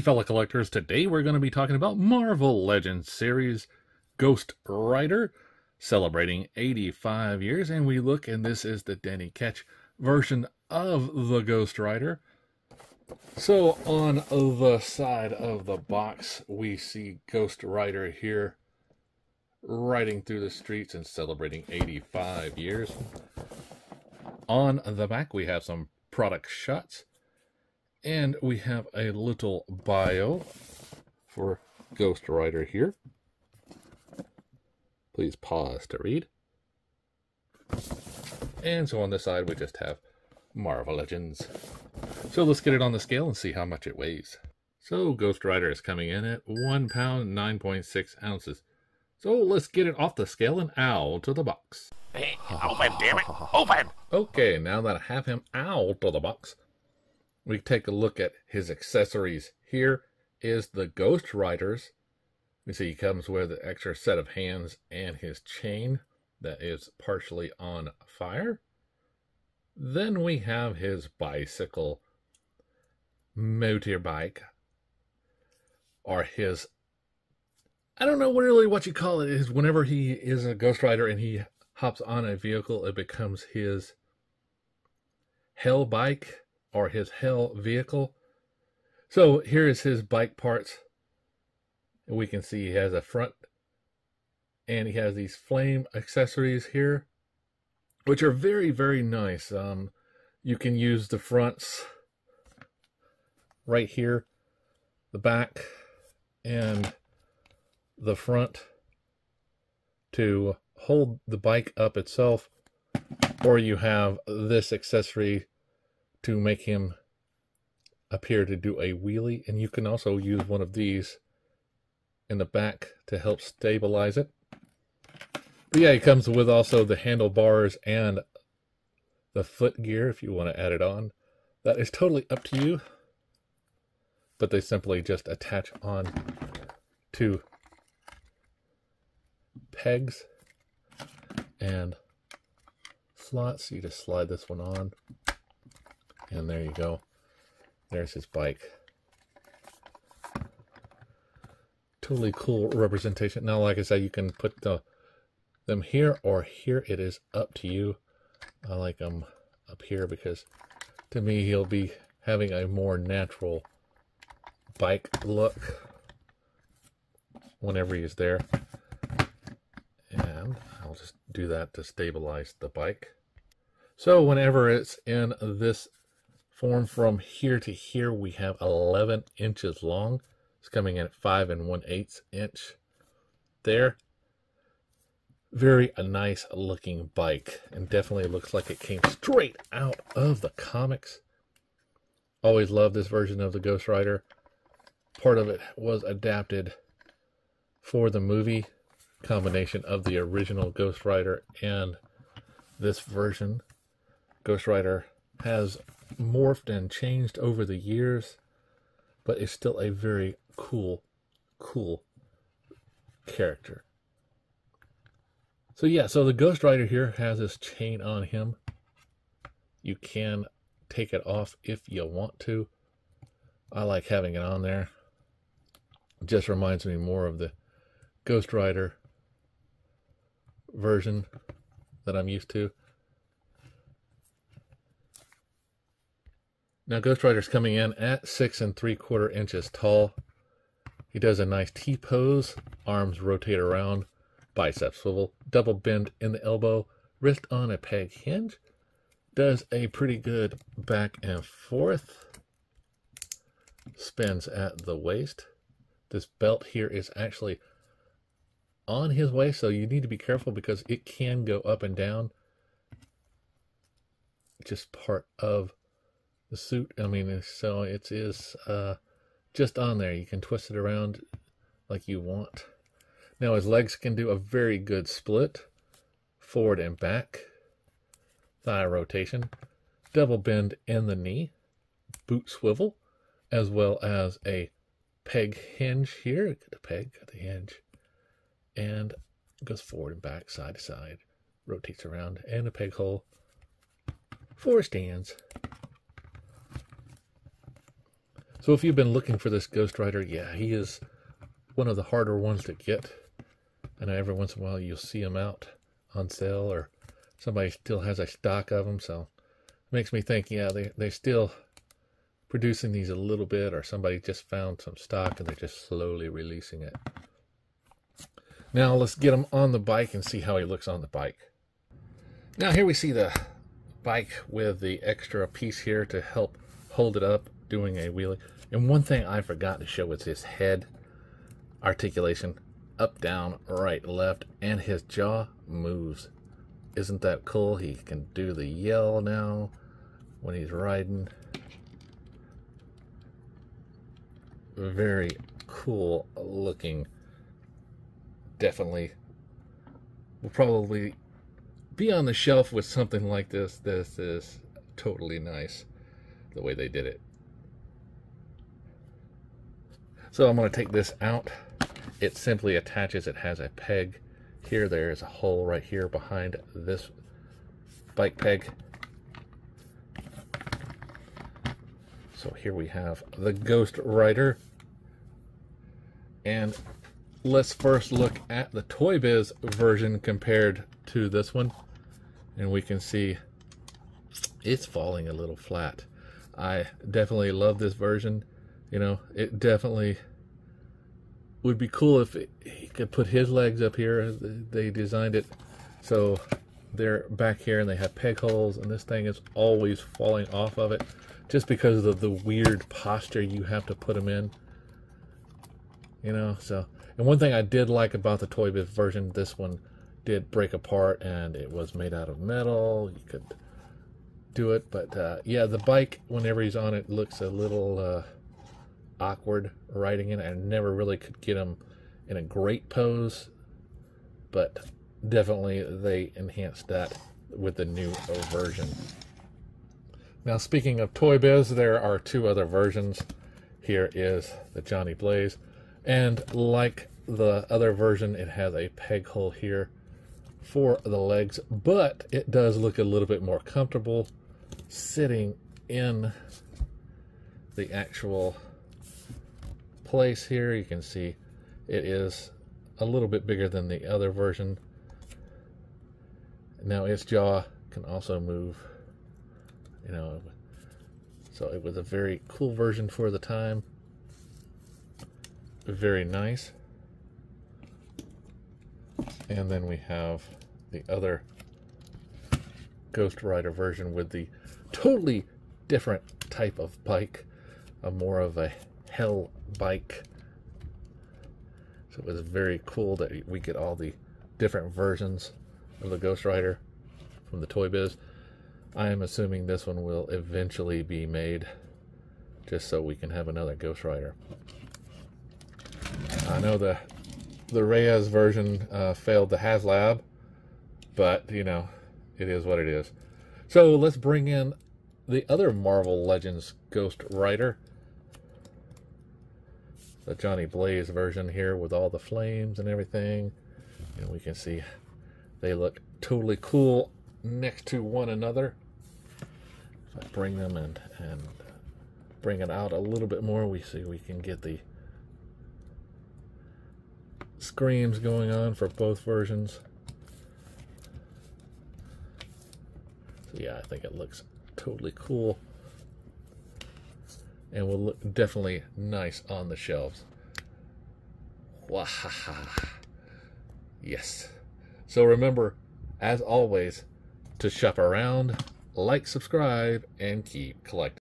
Hey fellow collectors, today we're going to be talking about Marvel Legends series Ghost Rider, celebrating 85 years, and we look, and this is the Denny Ketch version of the Ghost Rider. So on the side of the box, we see Ghost Rider here riding through the streets and celebrating 85 years. On the back, we have some product shots. And we have a little bio for Ghost Rider here. Please pause to read. And so on this side, we just have Marvel Legends. So let's get it on the scale and see how much it weighs. So Ghost Rider is coming in at 1 pound, 9.6 ounces. So let's get it off the scale and out of the box. Hey, open, damn it, open! Okay, now that I have him out of the box, we take a look at his accessories. Here is the Ghost Rider's. You see he comes with an extra set of hands and his chain that is partially on fire. Then we have his bicycle, motorbike, or his, I don't know really what you call it, is whenever he is a Ghost Rider and he hops on a vehicle, it becomes his Hell bike or his Hell vehicle. So here is his bike parts. And we can see he has a front and he has these flame accessories here, which are very, very nice. You can use the fronts right here, the back and the front to hold the bike up itself, or you have this accessory to make him appear to do a wheelie, and you can also use one of these in the back to help stabilize it. But yeah, it comes with also the handlebars and the foot gear if you want to add it on. That is totally up to you, but they simply just attach on to pegs and slots. You just slide this one on. And there you go. There's his bike. Totally cool representation. Now, like I said, you can put them here or here. It is up to you. I like them up here because to me he'll be having a more natural bike look whenever he's there. And I'll just do that to stabilize the bike. So whenever it's in this form from here to here, we have 11 inches long. It's coming in at 5 1/8 inch there. Very a nice looking bike, and definitely looks like it came straight out of the comics. Always loved this version of the Ghost Rider. Part of it was adapted for the movie, combination of the original Ghost Rider and this version. Ghost Rider has morphed and changed over the years, but it's still a very cool character. So yeah, so the Ghost Rider here has this chain on him. You can take it off if you want to. I like having it on there. It just reminds me more of the Ghost Rider version that I'm used to. Now Ghost Rider's coming in at 6 3/4 inches tall. He does a nice T-pose, arms rotate around, biceps swivel, double bend in the elbow, wrist on a peg hinge. Does a pretty good back and forth. Spins at the waist. This belt here is actually on his waist, so you need to be careful because it can go up and down. Just part of the suit. I mean, so it is just on there. You can twist it around like you want. Now his legs can do a very good split, forward and back, thigh rotation, double bend in the knee, boot swivel, as well as a peg hinge here. Got the peg, got the hinge, and goes forward and back, side to side, rotates around, and a peg hole for stands. So if you've been looking for this Ghost Rider, yeah, he is one of the harder ones to get. And every once in a while you'll see him out on sale, or somebody still has a stock of them. So it makes me think, yeah, they're still producing these a little bit, or somebody just found some stock and they're just slowly releasing it. Now let's get him on the bike and see how he looks on the bike. Now here we see the bike with the extra piece here to help hold it up doing a wheelie. And one thing I forgot to show is his head articulation. Up, down, right, left, and his jaw moves. Isn't that cool? He can do the yell now when he's riding. Very cool looking. Definitely will probably be on the shelf with something like this. This is totally nice the way they did it. So I'm going to take this out. It simply attaches. It has a peg here. There is a hole right here behind this bike peg. So here we have the Ghost Rider. And let's first look at the Toy Biz version compared to this one. And we can see it's falling a little flat. I definitely love this version. You know, it definitely would be cool if he could put his legs up here. They designed it so they're back here and they have peg holes, and this thing is always falling off of it just because of the weird posture you have to put them in. You know, so, and one thing I did like about the Toy Biz version, this one did break apart and it was made out of metal. You could do it, but yeah, the bike, whenever he's on it, looks a little awkward riding in. I never really could get him in a great pose, but definitely they enhanced that with the new version. Now, speaking of Toy Biz, there are two other versions. Here is the Johnny Blaze, and like the other version, it has a peg hole here for the legs, but it does look a little bit more comfortable sitting in the actual place here. You can see it is a little bit bigger than the other version. Now its jaw can also move, you know, so it was a very cool version for the time. Very nice. And then we have the other Ghost Rider version with the totally different type of bike, more of a hell bike. So it was very cool that we get all the different versions of the Ghost Rider from the Toy Biz. I am assuming this one will eventually be made just so we can have another Ghost Rider. I know the Reyes version failed the HasLab, but you know, it is what it is. So let's bring in the other Marvel Legends Ghost Rider, the Johnny Blaze version here with all the flames and everything. And we can see they look totally cool next to one another. If I bring them and bring it out a little bit more, we see we can get the screams going on for both versions. So yeah, I think it looks totally cool and will look definitely nice on the shelves. Wahaha. Yes. So remember, as always, to shop around, like, subscribe, and keep collecting.